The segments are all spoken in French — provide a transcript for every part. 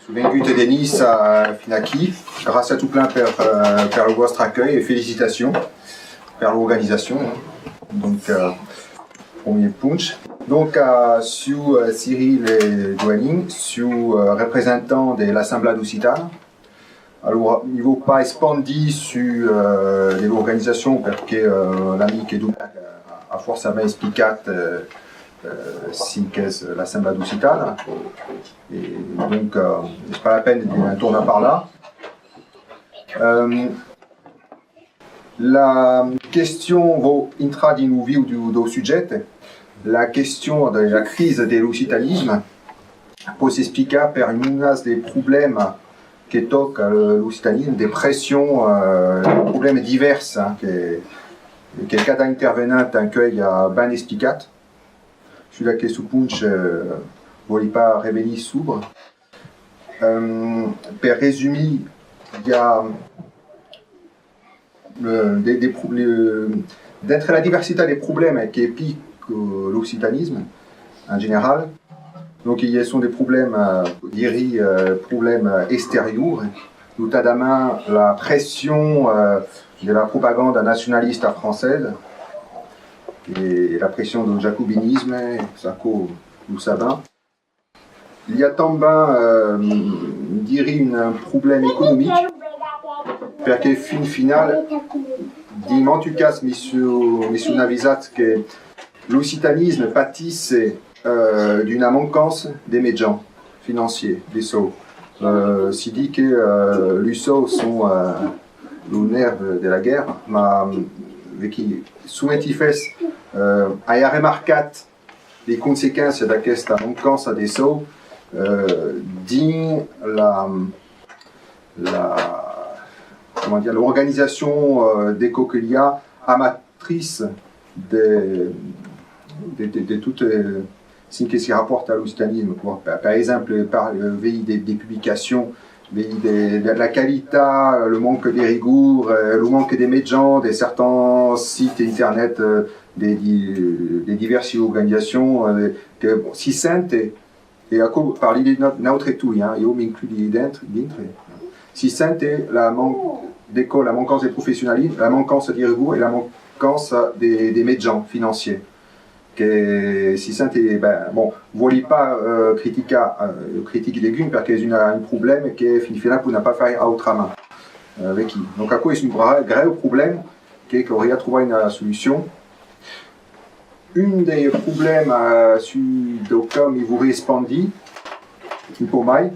Benvenuti Denis à Finaki, grâce à tout plein per le vostre accueil et félicitations per l'organisation. Donc, premier punch. Donc, sur Cyril et Duaning, sur représentant de l'Assemblée d'Occitane. Alors, il ne faut pas espandi sur l'organisation parce que l'ami qui a forcément expliqué l'Assemblée d'Occitane. Et donc, c'est pas la peine de tourner par là. La question va entrer di nuovo do sujet. La question de la crise de l'occitanisme peut s'expliquer par une des problèmes qui toquent l'occitanisme, des pressions, des problèmes divers que cada intervenant accueille bien expliqué. Sur la question punch, voulais pas revenir sobre. Per résumer, il y a d'entre la diversité des problèmes qui piquent l'occitanisme en général. Donc il y a des problèmes, problèmes extérieurs, notamment la pression de la propagande nationaliste française et la pression du jacobinisme, ça nous savons. Il y a também un problème économique, parce que fin final, en tout cas, monsieur Navizat, que l'occitanisme pâtisse d'une manquance des médias financiers, des SO. Si dit que les SO sont le nerf de la guerre, mais qui souvent a remarqué les conséquences de cette manquance des SO l'organisation des coquillas amatrice de toutes ce qui se rapporte à l'occitanisme. Par exemple, par des publications, de la qualité, le manque des rigours, le manque des médias, de certains sites internet, des diverses organisations que si sentent et à cause parler de notre tout, hein, et on m'inclut dentro, si sentent la manquance des professionnalisme, la manquance des rigours et la manquance des médias financiers. Que si sentent, bon, vous voulez pas critiquer les guns parce qu'il y a un problème que finalement vous n'avez pas fait autrement avec qui. Donc à quoi c'est un grave problème qu'on aurait trouvé une solution. Un des problèmes comme il vous répondit, un peu mal,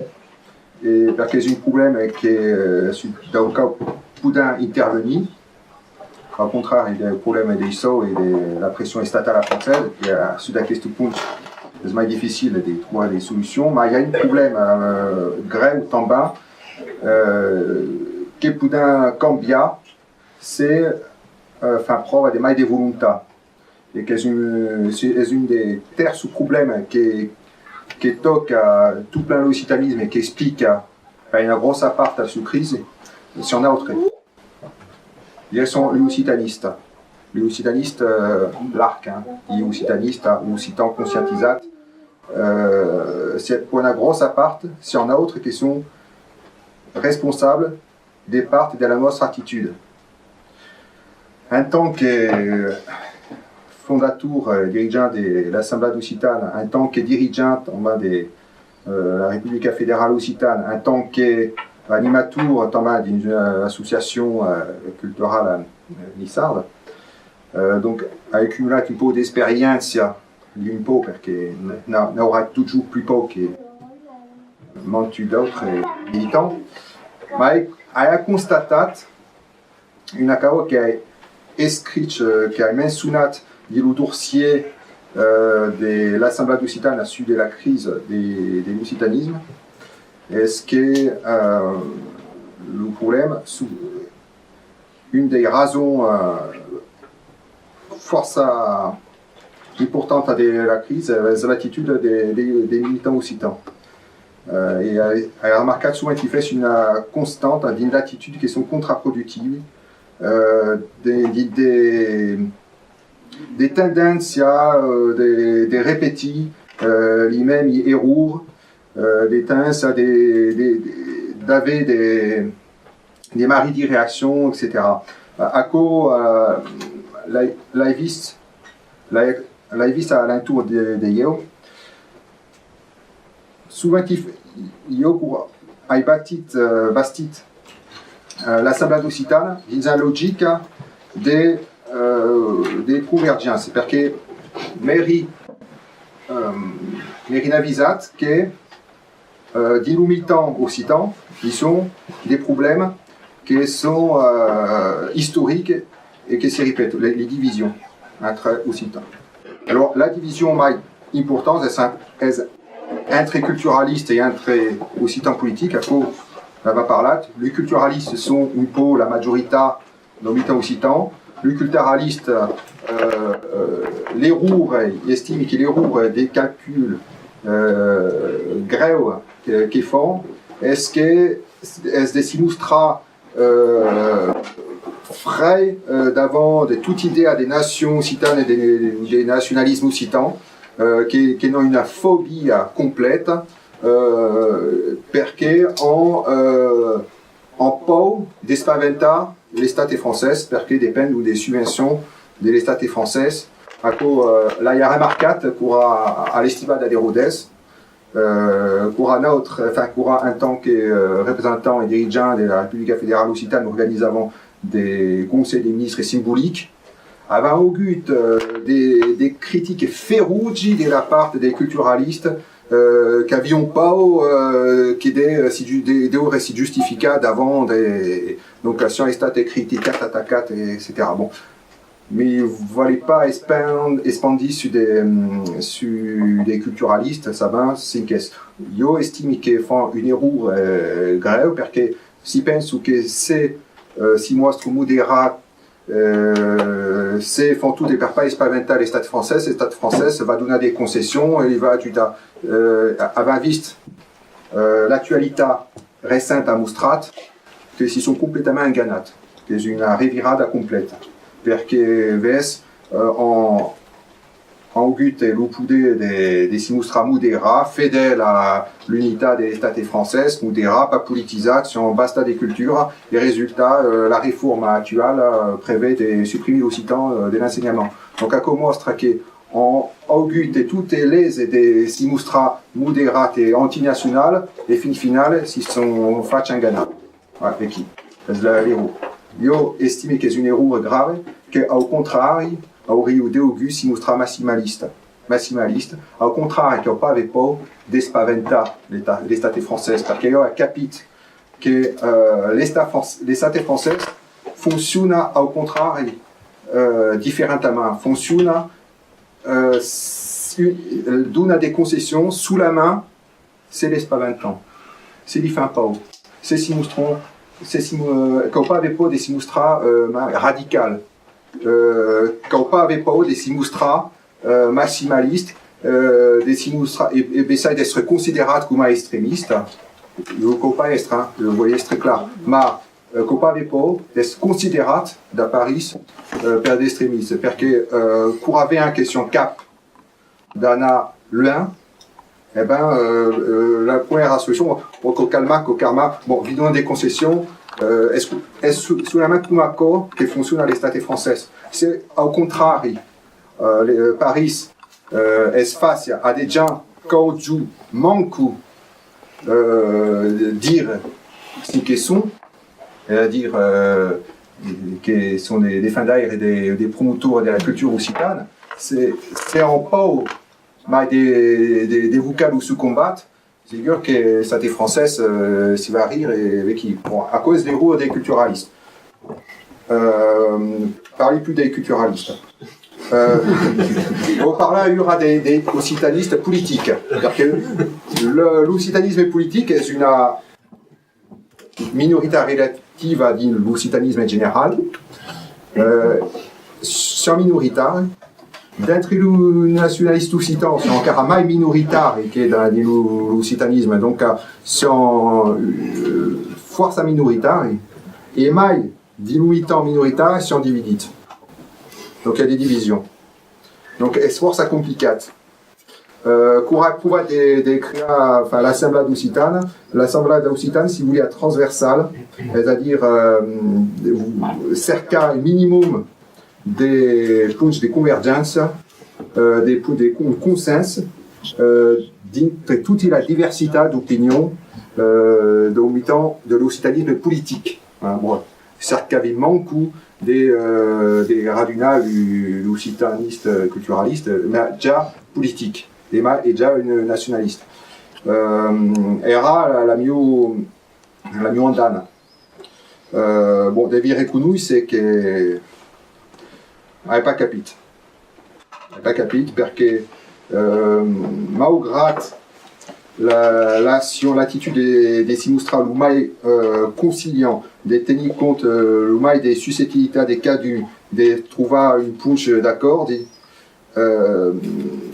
et parce que c'est un problème que peut intervenir. Au contraire, il y a le problème des SO et de la pression statale française. Il y a sur la question punch, c'est difficile de trouver des solutions, mais il y a un problème grave en bas qui peut cambier, c'est faire preuve de maille de volonté. Et que c'est une des terres sous problème qui toque à tout plein l'occitanisme et qui explique une grosse part à cette crise, si on a autre. Ils sont les occitanistes. Les occitanistes, l'arc, hein, les occitanistes, ou occitan conscientisat. C'est pour une grosse part, si on a autre qui sont responsables des parts de la notre attitude. En tant que fondateur, dirigeant de l'Assemblée d'Occitane, en tant que dirigeant de la République fédérale occitane, en tant qu'animateur d'une association culturelle nissarde, donc avec un peu d'expérience, un peu parce qu'on aura toujours plus peu que montu d'autres militants, mais a constaté une accord qui a écrit, qui a mentionné le dossier de l'Assemblée d'Occitane à la suite de la crise de l'occitanisme. Est-ce que le problème, une des raisons force importante de la crise, c'est l'attitude des militants occitans. Et elle a remarqué souvent qu'il fait une constante d'attitudes qui sont contre-productives, des tendances, des répétis, les mêmes erreurs, des temps, ça d'avait des maris de réaction, etc. À quoi l'aiviste à l'entour de Yeo, souvent Yeo a bastit l'assemblée occitane dans une logique des convergences, parce que Mary n'avisat que d'illumitants occitans, ils sont des problèmes qui sont historiques et qui se répètent, les divisions entre occitans. Alors, la division importante est entre culturalistes et entre occitans politiques, à cause là-bas par là. Les culturalistes sont un peu la majorité dans l'occitan. Les culturalistes, l'erreur, ils estiment que l'erreur des calculs greus qu'ils font, est-ce des simustra frais d'avant de toute idée à des nations occitanes et des nationalismes occitans qui ont une phobie complète perché en pau d'espaventa l'estate française perché dépendent des subventions de l'estate française à quoi là il y a remarqué à l'estivada des Rhodes en tant que représentant et dirigeant de la République fédérale occitane organisant des conseils des ministres symboliques aveva eu des critiques féroces de la part des culturalistes qui n'avaient pas qui devaient se justifier d'avant donc si on est critiqué, attaqué, etc. Bon. Mais il ne fallait pas expandir sur des culturalistes, ça va, c'est que je estime qu'ils font une erreur grave, parce que si pensent que c'est si mostre modérat, c'est font tout des pas espaventa l'État français va donner des concessions et il va avoir viste l'actualité récente à Moustrat, que s'ils sont complètement engagés, que c'est une revirada complète. Perché ves en gut e l'upude de simustra modera, fidèle à l'unité de l'État français, modera, pas politisat, sur basta des cultures. Les résultats, la réforme actuelle prévoit de supprimer l'occitan de l'enseignement. Donc à commencer que en gut et toutes les et des simustra modera et antinationales, et fin finale, s'ils sont faits en Ghana. Avec qui? Io estime che è un errore grave, che au contrario aurait Deogus si mostra massimaliste, au contrario che pas avec pas d'espaventa l'État français, parce que io ho capito che l'État français funziona au contrario différemment, funziona donne des concessions sous la main, c'est l'espaventant, c'est li fin pas, c'est si mostrons quand pas avec pas des simustra radicales, quand pas avec pas des simustra maximalistes, des simustra et essayer d'être considérés comme extrémistes, le pas être, vous voyez c'est très clair, mais quand pas avec pas d'être considérés da Paris per des extrémistes, parce que pour avoir une question cap d'ana loin. Eh bien, la première solution, pour qu'au karma, bon, évidemment des concessions, est sous la main de Kumako qui fonctionne à l'État français. C'est au contraire, Paris est face à des gens qui manquent dire ce qu'ils sont, dire qui sont des défendeurs et des promoteurs de la culture occitane. C'est en pas des vocales où se combattent, c'est sûr que l'État française s'y va rire et avec qui bon, à cause des roues des culturalistes. Parlez plus des culturalistes. Bon, par là, il y aura des occitanistes politiques. C'est-à-dire que l'occitanisme politique est une minorité relative à l'occitanisme en général. C'est minoritaire. D'être le nationaliste occitan, c'est encore un mal minoritaire qui est dans l'occitanisme, donc c'est une force minoritaire, et mal d'illumitant minoritaire, c'est en dividite. Donc il y a des divisions. Donc c'est force compliquée. Cura des créa, enfin l'Assemblée d'Occitane. L'Assemblée d'Occitane, si vous voulez, est transversale, c'est-à-dire cerca un minimum des punts de convergence, des consensus, dintre toute la diversité d'opinions de l'occitanisme politique. Hein, bon, cerca vi manco des radunals l'occitanistes culturalistes, mais déjà politique. Et déjà une nationaliste. Era la mio andana. Bon, devi riconoscere c'est che hai pas capito. Hai pas capito perché malgrado l'attitude des Simustra, l'umai conciliant, de tenir compte l'umai des suscettibilités des cas de trouver une punche d'accord,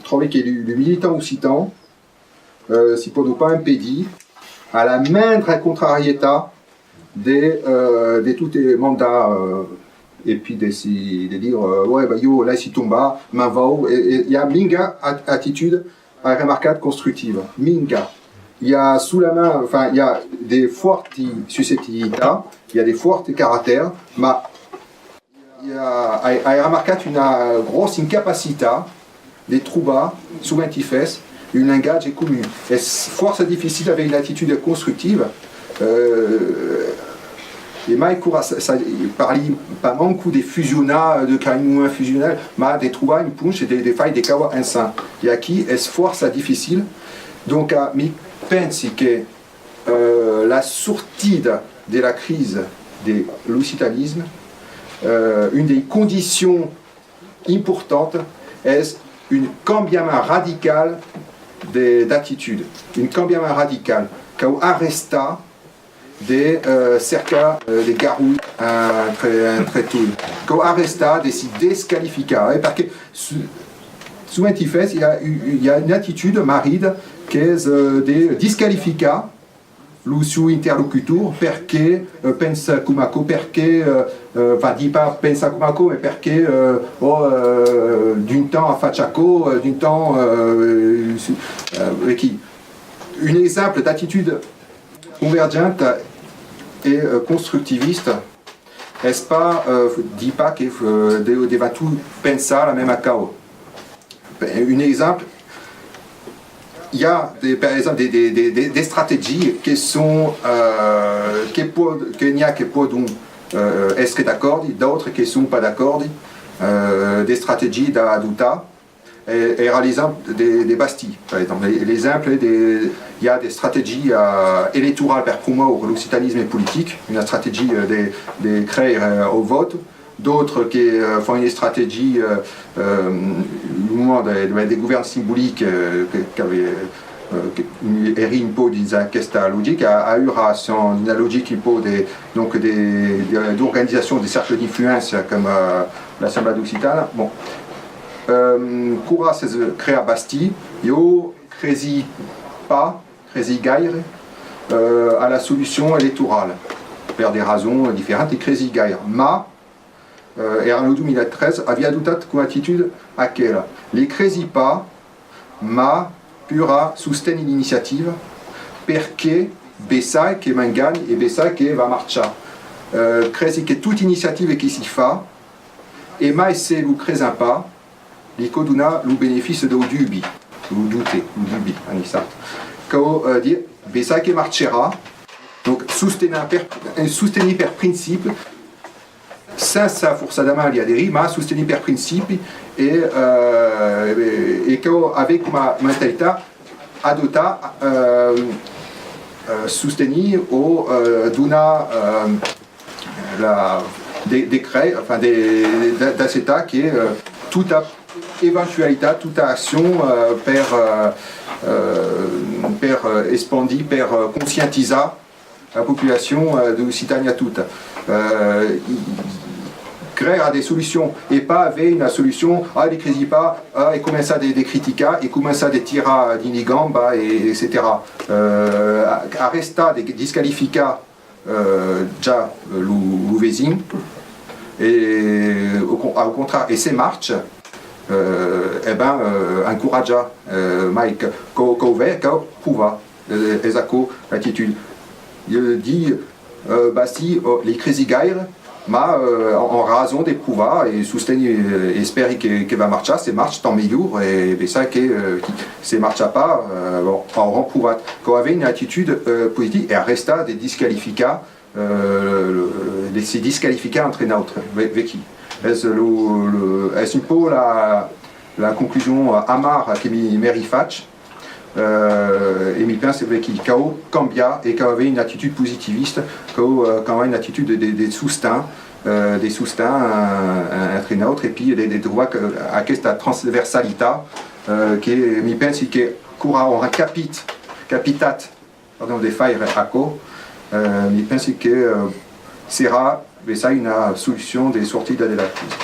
trouver que le militant occitan si peut pas impédir à la moindre contrariété de tous les mandats et puis de dire ouais bah yo là si tomba m'en va il y a minga attitude remarquable constructive minga il y a sous la main enfin il y a des fortes susceptibilités il y a des forts caractères mais il y a remarqué une grosse incapacité de trouver souvent une langage commun. Et force difficile avec une attitude constructive. Et moi, ça parle pas beaucoup des fusionnats, de carrément fusionnels, mais de trouver une punche et des failles des cas insane. Et à qui est force difficile. Donc, je pense que la sortie de la crise de l'occitanisme, une des conditions importantes est une cambiement radical d'attitude, une cambiement radical, qui arresta des cerca des garouilles entre tout, qui arresta des se desqualifica, parce que souvent il y a une attitude maride qui est de disqualifica le suo interlocuteur perché pensa come perché va di pas pensa come mais perché d'un temps a facciaco d'un temps qui un exemple d'attitude convergente et constructiviste est-ce pas dit pas que deva tout pensa la même à cao un exemple il y a par exemple des stratégies qui sont qu'il n'y a que pour est-ce que d'accord, d'autres qui ne sont pas d'accord, des stratégies d'adulta et l'exemple des Bastilles par exemple. L'exemple il y a des stratégies électorales pour promouvoir l'occitanisme politique, une stratégie de créer au vote. D'autres qui font une stratégie au moment des gouvernements symboliques qui avaient un peu d'une logique, a eu une logique un peu d'organisation des cercles d'influence comme l'Assemblée d'Occitane. Bon, Cura se crée à Bastille, yo crési pas, crési gaire à la solution électorale, pour des raisons différentes, et crési gaire. Era nel 2013 aveva adottato come attitude a quella li cresi pas ma pura sostenere l'iniziativa perché besai che mangani e besai che va marciare cresi che tutte iniziative che si fa e mai se lu cresa pas li coduna lu beneficio do dubi lu dubi anisat che dire besai che marcerà donc sostenere per principe senza forcément adhérer, mais soutenir per principi et avec ma mentalité adotta soutenir ou donner des décrets, enfin des états qui est toute éventualité, toute action per espandi, per conscientiser la population de Occitania toute. Créer des solutions et pas avec une solution les crédits pas et commence à des critiquer et commence à des tirs d'inigamba etc. À rester des disqualifier déjà le voisin et au contraire et ces marches encouragea mai că vede că puva esaco l'attitude. Il dit basti les crisi gaire ma en raison des pouva e sosteni esperi che va marcia se marcia tant miglior e sa che se marcia pas bon auront pouvat qu'on avait une attitude positive et resta des disqualifica si disqualifica entre neutre vecchi est un peu la conclusion amara che mi rifaccio et mi pense che cambia et qu'on avait une attitude positiviste qu'on avait une attitude de soutien des soustins entre neutre et puis des droits à cette transversalité qui mi pense che cura un capitat pardon de faire acco mi pense que sera une solution des sorties de la crise.